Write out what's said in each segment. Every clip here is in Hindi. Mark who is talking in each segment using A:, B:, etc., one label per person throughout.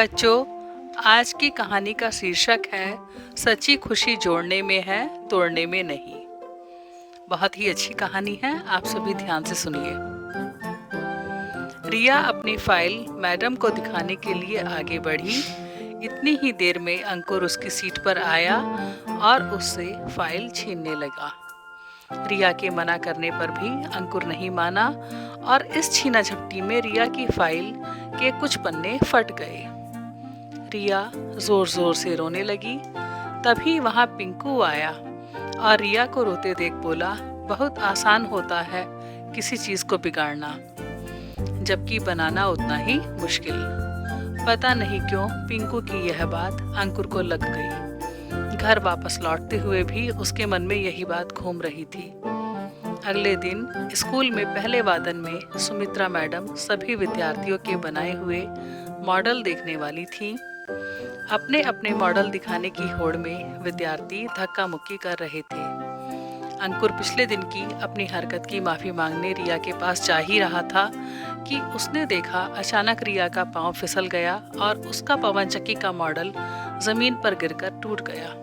A: बच्चों, आज की कहानी का शीर्षक है सच्ची खुशी जोड़ने में है, तोड़ने में नहीं। बहुत ही अच्छी कहानी है, आप सभी ध्यान से सुनिए। रिया अपनी फाइल मैडम को दिखाने के लिए आगे बढ़ी। इतनी ही देर में अंकुर उसकी सीट पर आया और उससे फाइल छीनने लगा। रिया के मना करने पर भी अंकुर नहीं माना और इस छीना झपटी में रिया की फाइल के कुछ पन्ने फट गए। रिया जोर जोर से रोने लगी। तभी वहां पिंकू आया और रिया को रोते देख बोला, बहुत आसान होता है किसी चीज को बिगाड़ना, जबकि बनाना उतना ही मुश्किल। पता नहीं क्यों पिंकू की यह बात अंकुर को लग गई। घर वापस लौटते हुए भी उसके मन में यही बात घूम रही थी। अगले दिन स्कूल में पहले वादन में सुमित्रा मैडम सभी विद्यार्थियों के बनाए हुए मॉडल देखने वाली थीं। अपने अपने मॉडल दिखाने की होड़ में विद्यार्थी धक्का मुक्की कर रहे थे। अंकुर पिछले दिन की अपनी हरकत की माफी मांगने रिया के पास जा ही रहा था कि उसने देखा अचानक रिया का पांव फिसल गया और उसका पवन चक्की का मॉडल जमीन पर गिरकर टूट गया।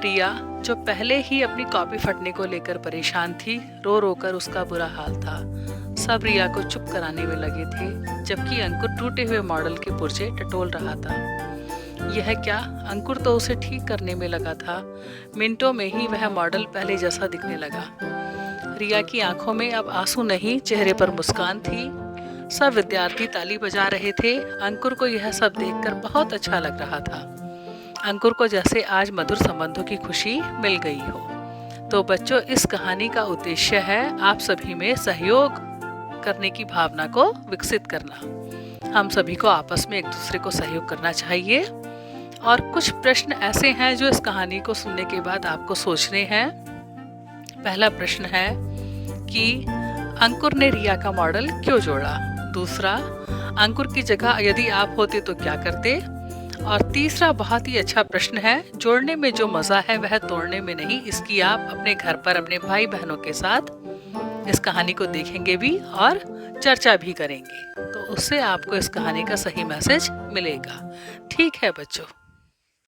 A: रिया, जो पहले ही अपनी कॉपी फटने को लेकर परेशान थी, रो रो कर उसका बुरा हाल था। सब रिया को चुप कराने में लगे थे, जबकि अंकुर टूटे हुए मॉडल के पुर्जे टटोल रहा था। यह क्या, अंकुर तो उसे ठीक करने में लगा था। मिनटों में ही वह मॉडल पहले जैसा दिखने लगा। रिया की आंखों में अब आंसू नहीं, चेहरे पर मुस्कान थी। सब विद्यार्थी ताली बजा रहे थे। अंकुर को यह सब देखकर बहुत अच्छा लग रहा था। अंकुर को जैसे आज मधुर संबंधों की खुशी मिल गई हो। तो बच्चों, इस कहानी का उद्देश्य है आप सभी में सहयोग करने की भावना को विकसित करना। हम सभी को आपस में एक दूसरे को सहयोग करना चाहिए। और कुछ प्रश्न ऐसे हैं जो इस कहानी को सुनने के बाद आपको सोचने हैं। पहला प्रश्न है कि अंकुर ने रिया का मॉडल क्यों जोड़ा। दूसरा, अंकुर की जगह यदि आप होते तो क्या करते। और तीसरा बहुत ही अच्छा प्रश्न है, जोड़ने में जो मजा है वह तोड़ने में नहीं। इसकी आप अपने घर पर अपने भाई बहनों के साथ इस कहानी को देखेंगे भी और चर्चा भी करेंगे, तो उससे आपको इस कहानी का सही मैसेज मिलेगा। ठीक है बच्चों।